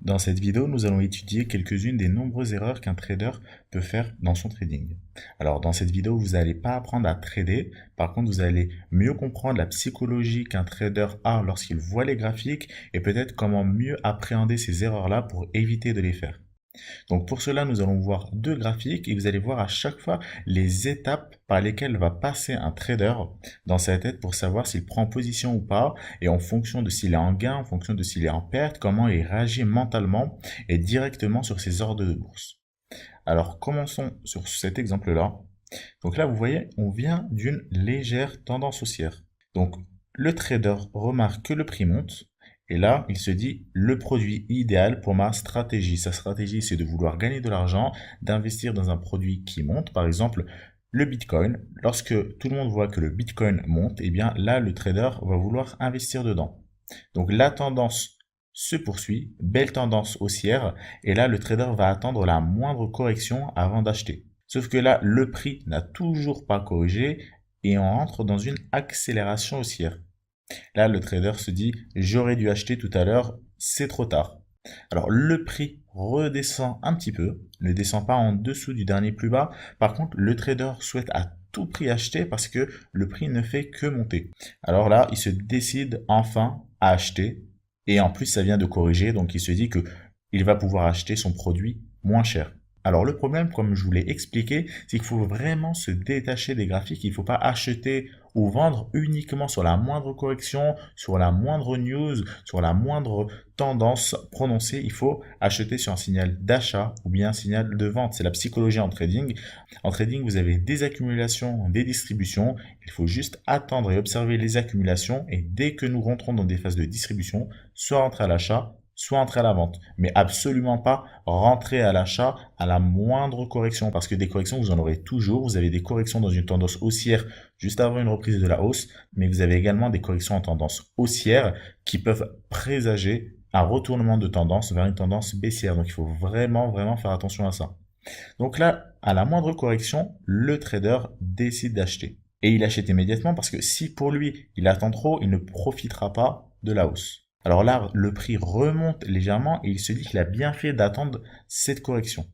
Dans cette vidéo, nous allons étudier quelques-unes des nombreuses erreurs qu'un trader peut faire dans son trading. Alors, dans cette vidéo, vous n'allez pas apprendre à trader. Par contre, vous allez mieux comprendre la psychologie qu'un trader a lorsqu'il voit les graphiques et peut-être comment mieux appréhender ces erreurs-là pour éviter de les faire. Donc pour cela, nous allons voir deux graphiques et vous allez voir à chaque fois les étapes par lesquelles va passer un trader dans sa tête pour savoir s'il prend position ou pas et en fonction de s'il est en gain, en fonction de s'il est en perte, comment il réagit mentalement et directement sur ses ordres de bourse. Alors commençons sur cet exemple-là. Donc là, vous voyez, on vient d'une légère tendance haussière. Donc le trader remarque que le prix monte. Et là, il se dit, le produit idéal pour ma stratégie. Sa stratégie, c'est de vouloir gagner de l'argent, d'investir dans un produit qui monte. Par exemple, le Bitcoin. Lorsque tout le monde voit que le Bitcoin monte, eh bien là, le trader va vouloir investir dedans. Donc la tendance se poursuit, belle tendance haussière. Et là, le trader va attendre la moindre correction avant d'acheter. Sauf que là, le prix n'a toujours pas corrigé et on entre dans une accélération haussière. Là, le trader se dit, j'aurais dû acheter tout à l'heure, c'est trop tard. Alors, le prix redescend un petit peu, ne descend pas en dessous du dernier plus bas. Par contre, le trader souhaite à tout prix acheter parce que le prix ne fait que monter. Alors là, il se décide enfin à acheter. Et en plus, ça vient de corriger, donc il se dit que il va pouvoir acheter son produit moins cher. Alors le problème, comme je vous l'ai expliqué, c'est qu'il faut vraiment se détacher des graphiques. Il ne faut pas acheter ou vendre uniquement sur la moindre correction, sur la moindre news, sur la moindre tendance prononcée. Il faut acheter sur un signal d'achat ou bien un signal de vente. C'est la psychologie en trading. En trading, vous avez des accumulations, des distributions. Il faut juste attendre et observer les accumulations. Et dès que nous rentrons dans des phases de distribution, soit rentrer à l'achat, soit entrer à la vente, mais absolument pas rentrer à l'achat à la moindre correction, parce que des corrections, vous en aurez toujours. Vous avez des corrections dans une tendance haussière juste avant une reprise de la hausse, mais vous avez également des corrections en tendance haussière qui peuvent présager un retournement de tendance vers une tendance baissière. Donc il faut vraiment faire attention à ça. Donc là, à la moindre correction, le trader décide d'acheter. Et il achète immédiatement parce que si pour lui, il attend trop, il ne profitera pas de la hausse. Alors là, le prix remonte légèrement et il se dit qu'il a bien fait d'attendre cette correction.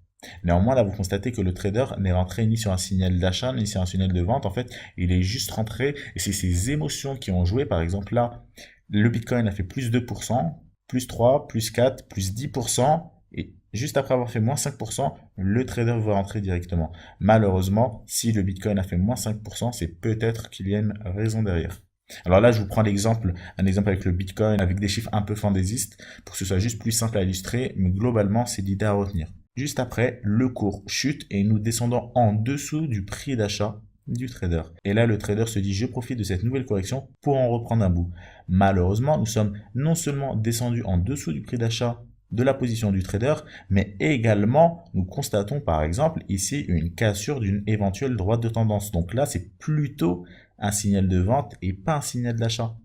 Néanmoins, là, vous constatez que le trader n'est rentré ni sur un signal d'achat, ni sur un signal de vente. En fait, il est juste rentré et c'est ses émotions qui ont joué. Par exemple, là, le Bitcoin a fait plus 2%, plus 3, plus 4, plus 10%. Et juste après avoir fait moins 5%, le trader va rentrer directement. Malheureusement, si le Bitcoin a fait moins 5%, c'est peut-être qu'il y a une raison derrière. Alors là, je vous prends un exemple avec le Bitcoin, avec des chiffres un peu fantaisistes, pour que ce soit juste plus simple à illustrer, mais globalement, c'est l'idée à retenir. Juste après, le cours chute et nous descendons en dessous du prix d'achat du trader. Et là, le trader se dit, je profite de cette nouvelle correction pour en reprendre un bout. Malheureusement, nous sommes non seulement descendus en dessous du prix d'achat de la position du trader, mais également, nous constatons par exemple ici une cassure d'une éventuelle droite de tendance. Donc là, c'est plutôt un signal de vente et pas un signal d'achat.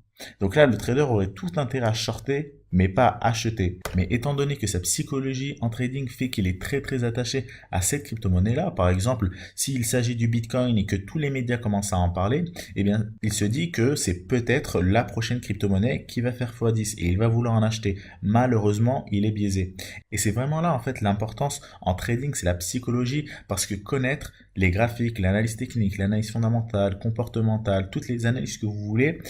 Donc là, le trader aurait tout intérêt à shorter, mais pas à acheter. Mais étant donné que sa psychologie en trading fait qu'il est très attaché à cette crypto-monnaie-là, par exemple, s'il s'agit du Bitcoin et que tous les médias commencent à en parler, eh bien, il se dit que c'est peut-être la prochaine crypto-monnaie qui va faire x10 et il va vouloir en acheter. Malheureusement, il est biaisé. Et c'est vraiment là, en fait, l'importance en trading, c'est la psychologie, parce que connaître les graphiques, l'analyse technique, l'analyse fondamentale, comportementale, toutes les analyses que vous voulez,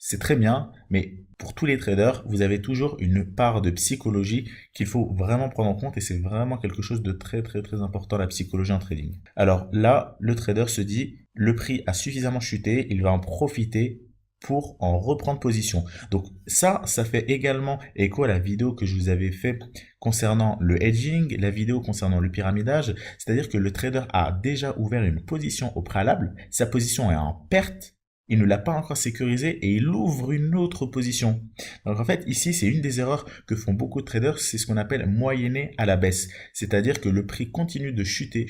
c'est très bien, mais pour tous les traders, vous avez toujours une part de psychologie qu'il faut vraiment prendre en compte et c'est vraiment quelque chose de très important, la psychologie en trading. Alors là, le trader se dit, le prix a suffisamment chuté, il va en profiter pour en reprendre position. Donc ça fait également écho à la vidéo que je vous avais fait concernant le hedging, la vidéo concernant le pyramidage, c'est-à-dire que le trader a déjà ouvert une position au préalable, sa position est en perte, il ne l'a pas encore sécurisé et il ouvre une autre position. Donc en fait, ici, c'est une des erreurs que font beaucoup de traders, c'est ce qu'on appelle moyenner à la baisse. C'est-à-dire que le prix continue de chuter,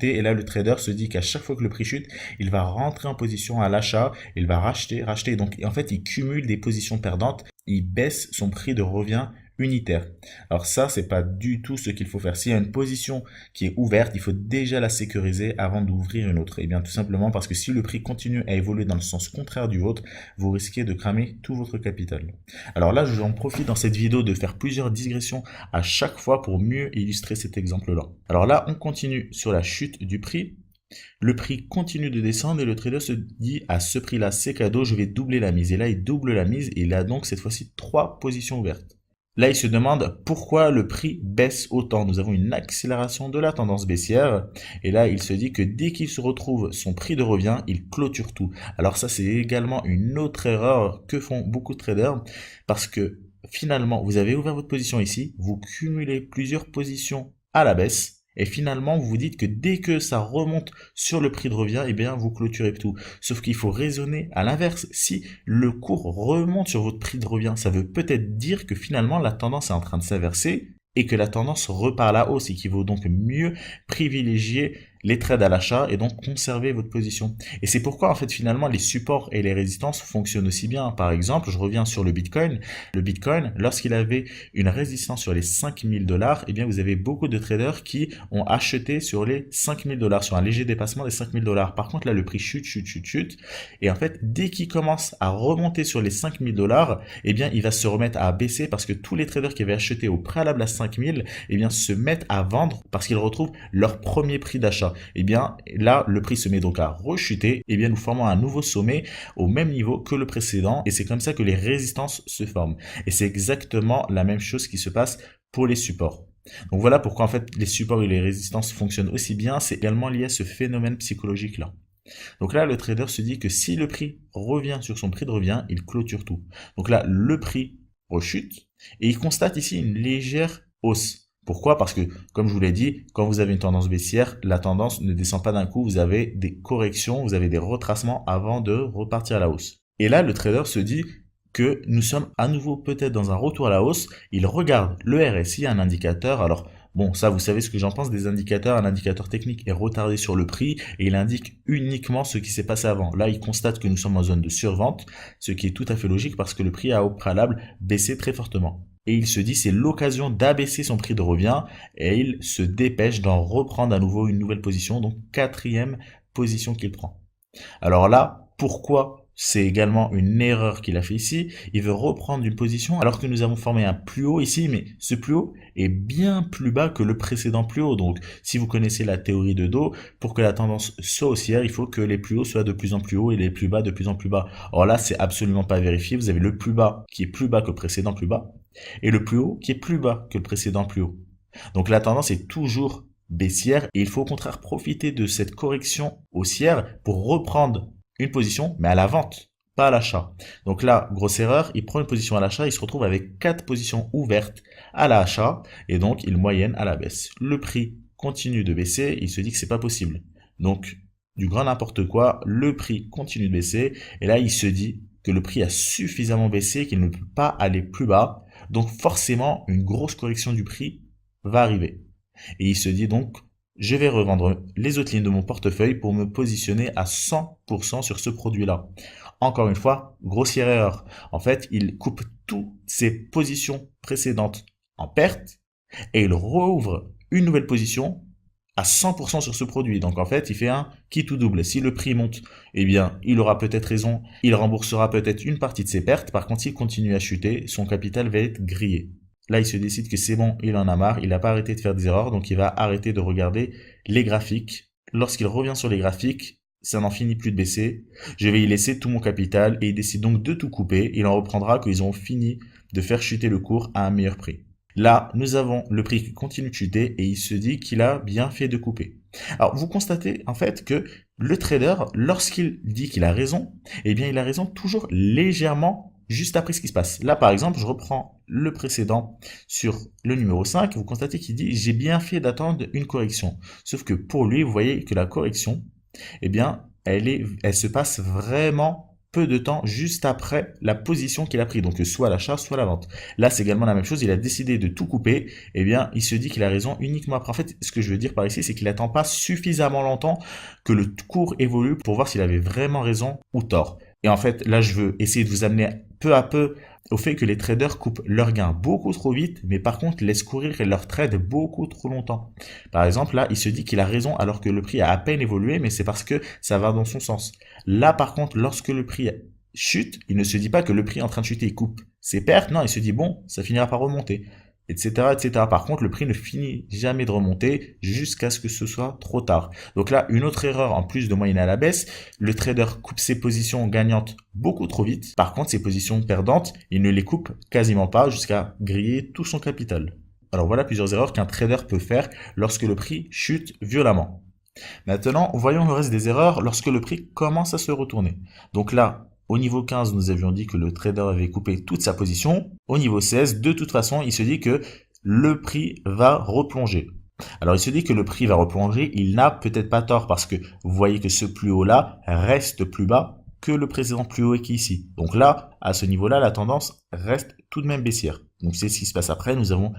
et là, le trader se dit qu'à chaque fois que le prix chute, il va rentrer en position à l'achat, il va racheter. Donc en fait, il cumule des positions perdantes, il baisse son prix de revient unitaire. Alors ça, c'est pas du tout ce qu'il faut faire. S'il y a une position qui est ouverte, il faut déjà la sécuriser avant d'ouvrir une autre. Et bien tout simplement parce que si le prix continue à évoluer dans le sens contraire du vôtre, vous risquez de cramer tout votre capital. Alors là, j'en profite dans cette vidéo de faire plusieurs digressions à chaque fois pour mieux illustrer cet exemple-là. Alors là, on continue sur la chute du prix. Le prix continue de descendre et le trader se dit à ce prix-là, c'est cadeau, je vais doubler la mise. Et là, il double la mise et il a donc cette fois-ci 3 positions ouvertes. Là, il se demande pourquoi le prix baisse autant. Nous avons une accélération de la tendance baissière. Et là, il se dit que dès qu'il se retrouve son prix de revient, il clôture tout. Alors ça, c'est également une autre erreur que font beaucoup de traders parce que finalement, vous avez ouvert votre position ici, vous cumulez plusieurs positions à la baisse. Et finalement, vous vous dites que dès que ça remonte sur le prix de revient, eh bien, vous clôturez tout. Sauf qu'il faut raisonner à l'inverse. Si le cours remonte sur votre prix de revient, ça veut peut-être dire que finalement, la tendance est en train de s'inverser et que la tendance repart à la hausse et qu'il vaut donc mieux privilégier les trades à l'achat et donc conserver votre position. Et c'est pourquoi en fait finalement les supports et les résistances fonctionnent aussi bien. Par exemple, je reviens sur le Bitcoin. Le Bitcoin, lorsqu'il avait une résistance sur les 5000 $, eh bien vous avez beaucoup de traders qui ont acheté sur les 5000 $, sur un léger dépassement des 5000 $. Par contre là le prix chute. Et en fait dès qu'il commence à remonter sur les 5000 $, eh bien il va se remettre à baisser parce que tous les traders qui avaient acheté au préalable à 5000, eh bien se mettent à vendre parce qu'ils retrouvent leur premier prix d'achat. Et bien là le prix se met donc à rechuter, et bien nous formons un nouveau sommet au même niveau que le précédent et c'est comme ça que les résistances se forment. Et c'est exactement la même chose qui se passe pour les supports. Donc voilà pourquoi en fait les supports et les résistances fonctionnent aussi bien, c'est également lié à ce phénomène psychologique là. Donc là le trader se dit que si le prix revient sur son prix de revient, il clôture tout. Donc là le prix rechute et il constate ici une légère hausse. Pourquoi? Parce que, comme je vous l'ai dit, quand vous avez une tendance baissière, la tendance ne descend pas d'un coup, vous avez des corrections, vous avez des retracements avant de repartir à la hausse. Et là, le trader se dit que nous sommes à nouveau peut-être dans un retour à la hausse. Il regarde le RSI, un indicateur. Alors, bon, ça, vous savez ce que j'en pense des indicateurs. Un indicateur technique est retardé sur le prix et il indique uniquement ce qui s'est passé avant. Là, il constate que nous sommes en zone de survente, ce qui est tout à fait logique parce que le prix a au préalable baissé très fortement. Et il se dit c'est l'occasion d'abaisser son prix de revient et il se dépêche d'en reprendre à nouveau une nouvelle position, donc 4e position qu'il prend. Alors là, pourquoi c'est également une erreur qu'il a fait ici? Il veut reprendre une position alors que nous avons formé un plus haut ici, mais ce plus haut est bien plus bas que le précédent plus haut. Donc si vous connaissez la théorie de dos, pour que la tendance soit haussière, il faut que les plus hauts soient de plus en plus hauts et les plus bas de plus en plus bas. Or là, c'est absolument pas vérifié. Vous avez le plus bas qui est plus bas que le précédent plus bas et le plus haut qui est plus bas que le précédent plus haut. Donc la tendance est toujours baissière et il faut au contraire profiter de cette correction haussière pour reprendre une position, mais à la vente, pas à l'achat. Donc là, grosse erreur, il prend une position à l'achat, il se retrouve avec 4 positions ouvertes à l'achat, et donc il moyenne à la baisse. Le prix continue de baisser, il se dit que c'est pas possible. Donc, du grand n'importe quoi, le prix continue de baisser, et là il se dit que le prix a suffisamment baissé, qu'il ne peut pas aller plus bas, donc forcément une grosse correction du prix va arriver. Et il se dit donc, je vais revendre les autres lignes de mon portefeuille pour me positionner à 100% sur ce produit-là. Encore une fois, grossière erreur. En fait, il coupe toutes ses positions précédentes en perte et il rouvre une nouvelle position à 100% sur ce produit. Donc en fait, il fait un qui tout double. Si le prix monte, eh bien, il aura peut-être raison, il remboursera peut-être une partie de ses pertes. Par contre, s'il continue à chuter, son capital va être grillé. Là, il se décide que c'est bon, il en a marre, il n'a pas arrêté de faire des erreurs, donc il va arrêter de regarder les graphiques. Lorsqu'il revient sur les graphiques, ça n'en finit plus de baisser. Je vais y laisser tout mon capital et il décide donc de tout couper. Il en reprendra qu'ils ont fini de faire chuter le cours à un meilleur prix. Là, nous avons le prix qui continue de chuter et il se dit qu'il a bien fait de couper. Alors, vous constatez en fait que le trader, lorsqu'il dit qu'il a raison, eh bien, il a raison toujours légèrement juste après ce qui se passe. Là, par exemple, je reprends le précédent sur le numéro 5. Vous constatez qu'il dit « j'ai bien fait d'attendre une correction ». Sauf que pour lui, vous voyez que la correction, eh bien, elle se passe vraiment peu de temps juste après la position qu'il a pris. Donc, soit l'achat, soit la vente. Là, c'est également la même chose. Il a décidé de tout couper. Eh bien, il se dit qu'il a raison uniquement après. En fait, ce que je veux dire par ici, c'est qu'il n'attend pas suffisamment longtemps que le cours évolue pour voir s'il avait vraiment raison ou tort. Et en fait, là, je veux essayer de vous amener peu à peu au fait que les traders coupent leurs gains beaucoup trop vite, mais par contre laissent courir leur trade beaucoup trop longtemps. Par exemple, là, il se dit qu'il a raison alors que le prix a à peine évolué, mais c'est parce que ça va dans son sens. Là, par contre, lorsque le prix chute, il ne se dit pas que le prix est en train de chuter, il coupe ses pertes, non, il se dit bon, ça finira par remonter, etc., etc. Par contre, le prix ne finit jamais de remonter jusqu'à ce que ce soit trop tard. Donc là, une autre erreur en plus de moyenner à la baisse, le trader coupe ses positions gagnantes beaucoup trop vite. Par contre, ses positions perdantes, il ne les coupe quasiment pas jusqu'à griller tout son capital. Alors voilà plusieurs erreurs qu'un trader peut faire lorsque le prix chute violemment. Maintenant, voyons le reste des erreurs lorsque le prix commence à se retourner. Donc là, au niveau 15, nous avions dit que le trader avait coupé toute sa position. Au niveau 16, de toute façon, il se dit que le prix va replonger. Alors, il se dit que le prix va replonger. Il n'a peut-être pas tort parce que vous voyez que ce plus haut-là reste plus bas que le précédent plus haut qui est ici. Donc là, à ce niveau-là, la tendance reste tout de même baissière. Donc, c'est ce qui se passe après. Nous avons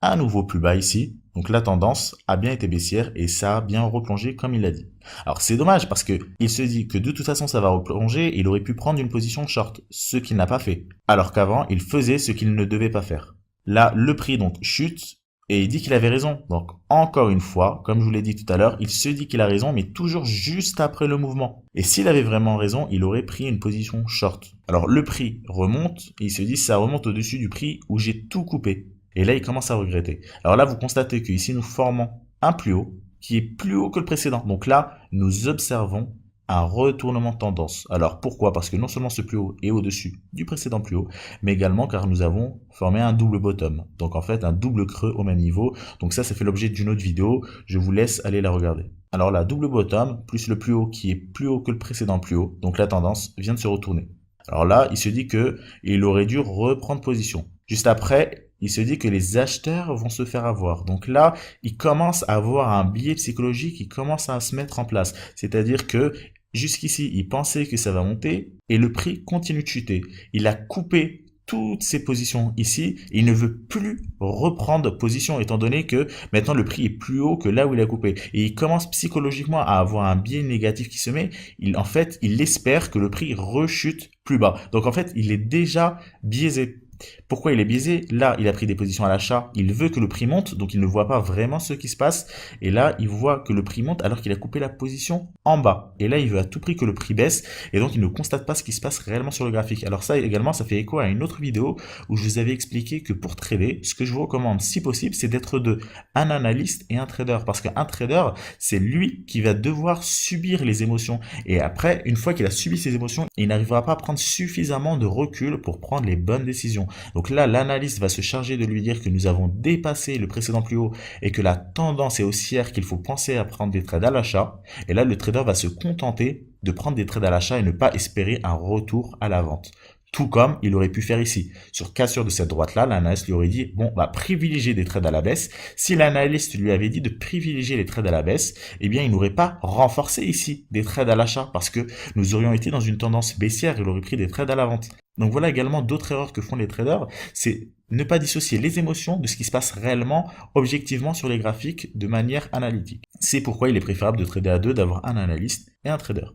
un nouveau plus bas ici. Donc la tendance a bien été baissière et ça a bien replongé comme il l'a dit. Alors c'est dommage parce que il se dit que de toute façon ça va replonger, il aurait pu prendre une position short, ce qu'il n'a pas fait. Alors qu'avant, il faisait ce qu'il ne devait pas faire. Là, le prix donc chute et il dit qu'il avait raison. Donc encore une fois, comme je vous l'ai dit tout à l'heure, il se dit qu'il a raison mais toujours juste après le mouvement. Et s'il avait vraiment raison, il aurait pris une position short. Alors le prix remonte et il se dit ça remonte au-dessus du prix où j'ai tout coupé. Et là, il commence à regretter. Alors là, vous constatez qu'ici, nous formons un plus haut qui est plus haut que le précédent. Donc là, nous observons un retournement de tendance. Alors pourquoi? Parce que non seulement ce plus haut est au-dessus du précédent plus haut, mais également car nous avons formé un double bottom. Donc en fait, un double creux au même niveau. Donc ça fait l'objet d'une autre vidéo. Je vous laisse aller la regarder. Alors là, double bottom plus le plus haut qui est plus haut que le précédent plus haut. Donc la tendance vient de se retourner. Alors là, il se dit que il aurait dû reprendre position. Juste après, il se dit que les acheteurs vont se faire avoir. Donc là, il commence à avoir un biais psychologique qui commence à se mettre en place. C'est-à-dire que jusqu'ici, il pensait que ça va monter et le prix continue de chuter. Il a coupé toutes ses positions ici. Il ne veut plus reprendre position étant donné que maintenant le prix est plus haut que là où il a coupé. Et il commence psychologiquement à avoir un biais négatif qui se met. En fait, il espère que le prix rechute plus bas. Donc en fait, il est déjà biaisé. Pourquoi il est biaisé? Là, il a pris des positions à l'achat, il veut que le prix monte, donc il ne voit pas vraiment ce qui se passe. Et là, il voit que le prix monte alors qu'il a coupé la position en bas. Et là, il veut à tout prix que le prix baisse, et donc il ne constate pas ce qui se passe réellement sur le graphique. Alors ça également, ça fait écho à une autre vidéo où je vous avais expliqué que pour trader, ce que je vous recommande, si possible, c'est d'être deux, un analyste et un trader. Parce qu'un trader, c'est lui qui va devoir subir les émotions. Et après, une fois qu'il a subi ces émotions, il n'arrivera pas à prendre suffisamment de recul pour prendre les bonnes décisions. Donc là, l'analyste va se charger de lui dire que nous avons dépassé le précédent plus haut et que la tendance est haussière, qu'il faut penser à prendre des trades à l'achat. Et là, le trader va se contenter de prendre des trades à l'achat et ne pas espérer un retour à la vente. Tout comme il aurait pu faire ici. Sur cassure de cette droite-là, l'analyste lui aurait dit, bon, bah, privilégier des trades à la baisse. Si l'analyste lui avait dit de privilégier les trades à la baisse, eh bien, il n'aurait pas renforcé ici des trades à l'achat parce que nous aurions été dans une tendance baissière, il aurait pris des trades à la vente. Donc voilà également d'autres erreurs que font les traders, c'est ne pas dissocier les émotions de ce qui se passe réellement, objectivement sur les graphiques de manière analytique. C'est pourquoi il est préférable de trader à deux, d'avoir un analyste et un trader.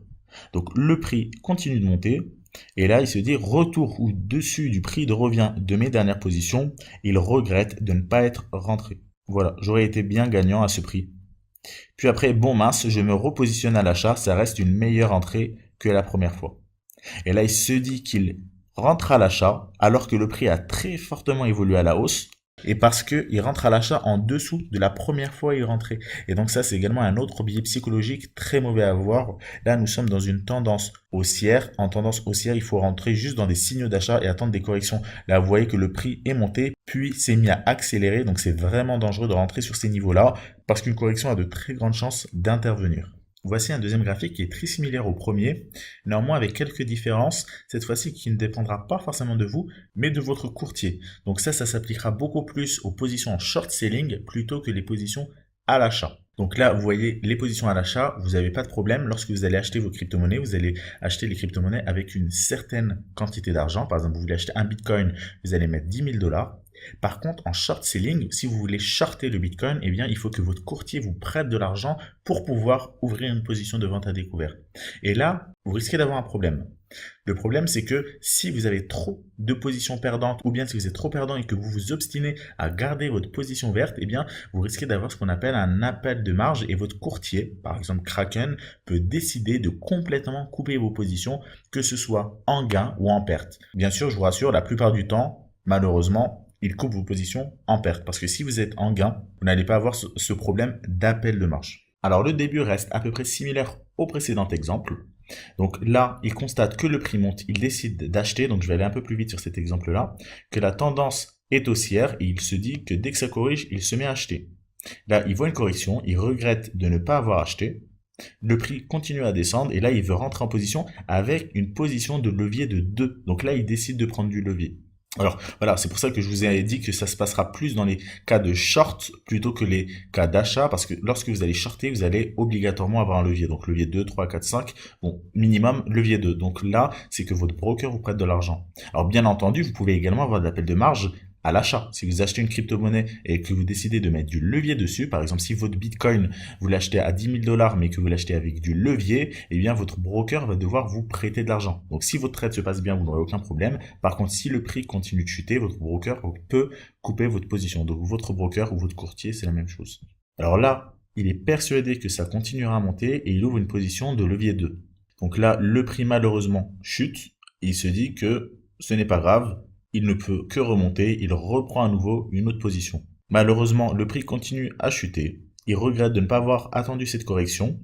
Donc le prix continue de monter, et là il se dit retour au-dessus du prix de revient de mes dernières positions, il regrette de ne pas être rentré. Voilà, j'aurais été bien gagnant à ce prix. Puis après, bon mince, je me repositionne à l'achat, ça reste une meilleure entrée que la première fois. Et là il se dit qu'il rentre à l'achat alors que le prix a très fortement évolué à la hausse et parce qu'il rentre à l'achat en dessous de la première fois où il rentrait. Et donc ça, c'est également un autre biais psychologique très mauvais à voir. Là, nous sommes dans une tendance haussière. En tendance haussière, il faut rentrer juste dans des signaux d'achat et attendre des corrections. Là, vous voyez que le prix est monté, puis s'est mis à accélérer. Donc c'est vraiment dangereux de rentrer sur ces niveaux-là parce qu'une correction a de très grandes chances d'intervenir. Voici un deuxième graphique qui est très similaire au premier, néanmoins avec quelques différences, cette fois-ci qui ne dépendra pas forcément de vous, mais de votre courtier. Donc ça s'appliquera beaucoup plus aux positions en short selling plutôt que les positions à l'achat. Donc là, vous voyez les positions à l'achat, vous n'avez pas de problème. Lorsque vous allez acheter vos crypto-monnaies, vous allez acheter les crypto-monnaies avec une certaine quantité d'argent. Par exemple, vous voulez acheter un bitcoin, vous allez mettre 10 000 $. Par contre, en short selling, si vous voulez shorter le Bitcoin, eh bien, il faut que votre courtier vous prête de l'argent pour pouvoir ouvrir une position de vente à découvert. Et là, vous risquez d'avoir un problème. Le problème, c'est que si vous avez trop de positions perdantes ou bien si vous êtes trop perdant et que vous vous obstinez à garder votre position verte, eh bien, vous risquez d'avoir ce qu'on appelle un appel de marge et votre courtier, par exemple Kraken, peut décider de complètement couper vos positions, que ce soit en gain ou en perte. Bien sûr, je vous rassure, la plupart du temps, malheureusement, il coupe vos positions en perte parce que si vous êtes en gain, vous n'allez pas avoir ce problème d'appel de marge. Alors le début reste à peu près similaire au précédent exemple. Donc là, il constate que le prix monte, il décide d'acheter, donc je vais aller un peu plus vite sur cet exemple-là, que la tendance est haussière et il se dit que dès que ça corrige, il se met à acheter. Là, il voit une correction, il regrette de ne pas avoir acheté, le prix continue à descendre et là, il veut rentrer en position avec une position de levier de 2. Donc là, il décide de prendre du levier. Alors voilà, c'est pour ça que je vous ai dit que ça se passera plus dans les cas de short plutôt que les cas d'achat, parce que lorsque vous allez shorter, vous allez obligatoirement avoir un levier. Donc levier 2, 3, 4, 5, bon, minimum levier 2. Donc là, c'est que votre broker vous prête de l'argent. Alors bien entendu, vous pouvez également avoir de l'appel de marge à l'achat. Si vous achetez une crypto-monnaie et que vous décidez de mettre du levier dessus, par exemple si votre Bitcoin, vous l'achetez à 10 000 $ mais que vous l'achetez avec du levier, eh bien votre broker va devoir vous prêter de l'argent. Donc si votre trade se passe bien, vous n'aurez aucun problème. Par contre, si le prix continue de chuter, votre broker peut couper votre position. Donc votre broker ou votre courtier, c'est la même chose. Alors là, il est persuadé que ça continuera à monter et il ouvre une position de levier 2. Donc là, le prix malheureusement chute et il se dit que ce n'est pas grave, il ne peut que remonter, il reprend à nouveau une autre position. Malheureusement, le prix continue à chuter, il regrette de ne pas avoir attendu cette correction,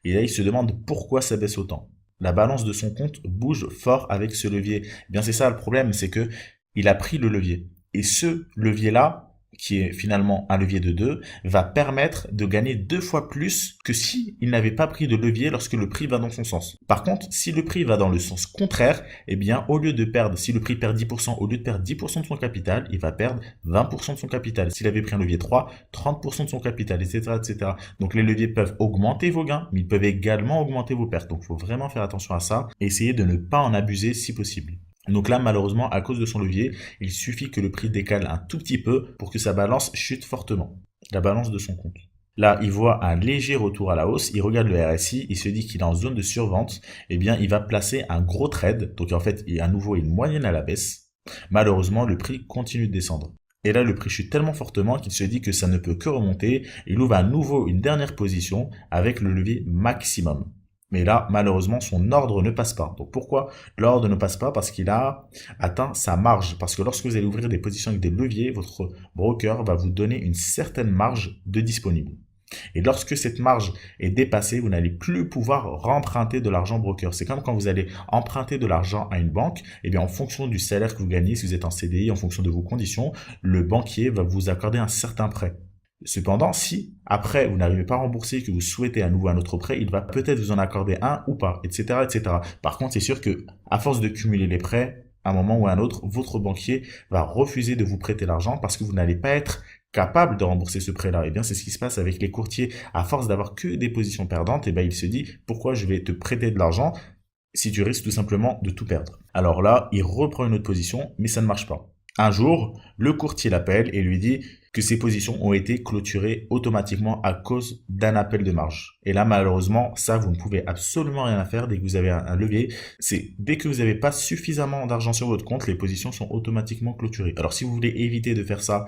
et là il se demande pourquoi ça baisse autant. La balance de son compte bouge fort avec ce levier. Eh bien c'est ça le problème, c'est que il a pris le levier. Et ce levier-là, qui est finalement un levier de 2, va permettre de gagner 2 fois plus que s'il n'avait pas pris de levier lorsque le prix va dans son sens. Par contre, si le prix va dans le sens contraire, eh bien, au lieu de perdre, si le prix perd 10%, au lieu de perdre 10% de son capital, il va perdre 20% de son capital. S'il avait pris un levier 3, 30% de son capital, etc., etc. Donc, les leviers peuvent augmenter vos gains, mais ils peuvent également augmenter vos pertes. Donc, il faut vraiment faire attention à ça et essayer de ne pas en abuser si possible. Donc là, malheureusement, à cause de son levier, il suffit que le prix décale un tout petit peu pour que sa balance chute fortement, la balance de son compte. Là, il voit un léger retour à la hausse, il regarde le RSI, il se dit qu'il est en zone de survente, eh bien, il va placer un gros trade, donc en fait, il y a à nouveau une moyenne à la baisse. Malheureusement, le prix continue de descendre. Et là, le prix chute tellement fortement qu'il se dit que ça ne peut que remonter, il ouvre à nouveau une dernière position avec le levier maximum. Mais là, malheureusement, son ordre ne passe pas. Donc pourquoi l'ordre ne passe pas? Parce qu'il a atteint sa marge. Parce que lorsque vous allez ouvrir des positions avec des leviers, votre broker va vous donner une certaine marge de disponible. Et lorsque cette marge est dépassée, vous n'allez plus pouvoir remprunter de l'argent broker. C'est comme quand vous allez emprunter de l'argent à une banque, et bien en fonction du salaire que vous gagnez, si vous êtes en CDI, en fonction de vos conditions, le banquier va vous accorder un certain prêt. Cependant, si après vous n'arrivez pas à rembourser et que vous souhaitez à nouveau un autre prêt, il va peut-être vous en accorder un ou pas, etc., etc. Par contre, c'est sûr que à force de cumuler les prêts, à un moment ou à un autre, votre banquier va refuser de vous prêter l'argent parce que vous n'allez pas être capable de rembourser ce prêt-là. Et bien, c'est ce qui se passe avec les courtiers. À force d'avoir que des positions perdantes, et ben, il se dit pourquoi je vais te prêter de l'argent si tu risques tout simplement de tout perdre. Alors là, il reprend une autre position, mais ça ne marche pas. Un jour, le courtier l'appelle et lui dit que ses positions ont été clôturées automatiquement à cause d'un appel de marge. Et là, malheureusement, ça, vous ne pouvez absolument rien faire dès que vous avez un levier. C'est dès que vous n'avez pas suffisamment d'argent sur votre compte, les positions sont automatiquement clôturées. Alors, si vous voulez éviter de faire ça,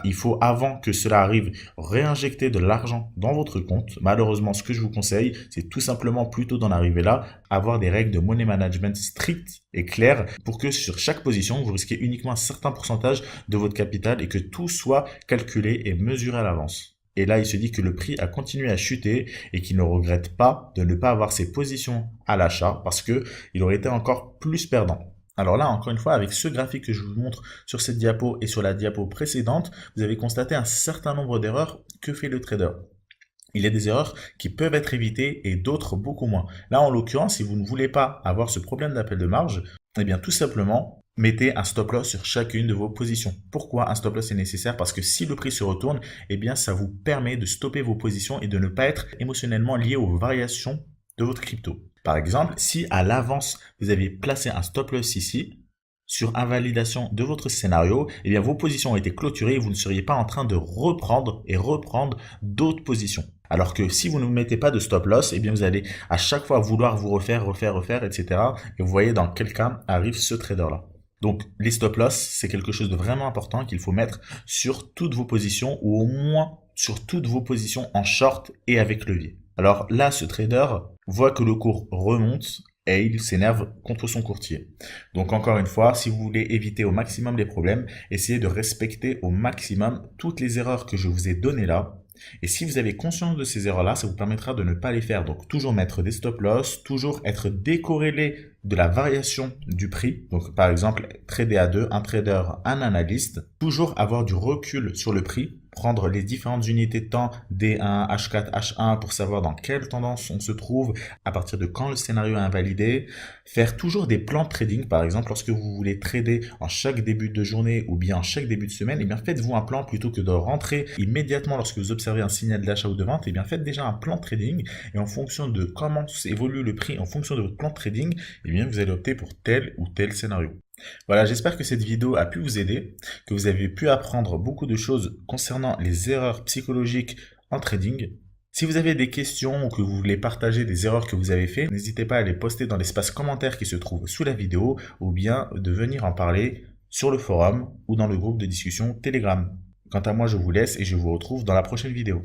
il faut, avant que cela arrive, réinjecter de l'argent dans votre compte. Malheureusement, ce que je vous conseille, c'est tout simplement, plutôt d'en arriver là, avoir des règles de money management strictes et claires pour que sur chaque position, vous risquez uniquement un certain pourcentage de votre capital et que tout soit calculé et mesuré à l'avance. Et là, il se dit que le prix a continué à chuter et qu'il ne regrette pas de ne pas avoir ses positions à l'achat parce que il aurait été encore plus perdant. Alors là, encore une fois, avec ce graphique que je vous montre sur cette diapo et sur la diapo précédente, vous avez constaté un certain nombre d'erreurs que fait le trader. Il y a des erreurs qui peuvent être évitées et d'autres beaucoup moins. Là, en l'occurrence, si vous ne voulez pas avoir ce problème d'appel de marge, eh bien, tout simplement, mettez un stop loss sur chacune de vos positions. Pourquoi un stop loss est nécessaire? Parce que si le prix se retourne, eh bien, ça vous permet de stopper vos positions et de ne pas être émotionnellement lié aux variations de votre crypto. Par exemple, si à l'avance, vous aviez placé un stop loss ici, sur invalidation de votre scénario, eh bien vos positions ont été clôturées et vous ne seriez pas en train de reprendre et reprendre d'autres positions. Alors que si vous ne mettez pas de stop loss, eh bien vous allez à chaque fois vouloir vous refaire, etc. Et vous voyez dans quel cas arrive ce trader-là. Donc les stop loss, c'est quelque chose de vraiment important qu'il faut mettre sur toutes vos positions ou au moins sur toutes vos positions en short et avec levier. Alors là, ce trader voit que le cours remonte et il s'énerve contre son courtier. Donc encore une fois, si vous voulez éviter au maximum les problèmes, essayez de respecter au maximum toutes les erreurs que je vous ai données là. Et si vous avez conscience de ces erreurs-là, ça vous permettra de ne pas les faire. Donc toujours mettre des stop loss, toujours être décorrélé de la variation du prix. Donc par exemple, trader à deux, un trader, un analyste. Toujours avoir du recul sur le prix. Prendre les différentes unités de temps D1, H4, H1 pour savoir dans quelle tendance on se trouve, à partir de quand le scénario est invalidé. Faire toujours des plans de trading, par exemple, lorsque vous voulez trader en chaque début de journée ou bien en chaque début de semaine, eh bien faites-vous un plan plutôt que de rentrer immédiatement lorsque vous observez un signal d'achat ou de vente, eh bien faites déjà un plan de trading et en fonction de comment évolue le prix, en fonction de votre plan de trading, eh bien vous allez opter pour tel ou tel scénario. Voilà, j'espère que cette vidéo a pu vous aider, que vous avez pu apprendre beaucoup de choses concernant les erreurs psychologiques en trading. Si vous avez des questions ou que vous voulez partager des erreurs que vous avez faites, n'hésitez pas à les poster dans l'espace commentaire qui se trouve sous la vidéo ou bien de venir en parler sur le forum ou dans le groupe de discussion Telegram. Quant à moi, je vous laisse et je vous retrouve dans la prochaine vidéo.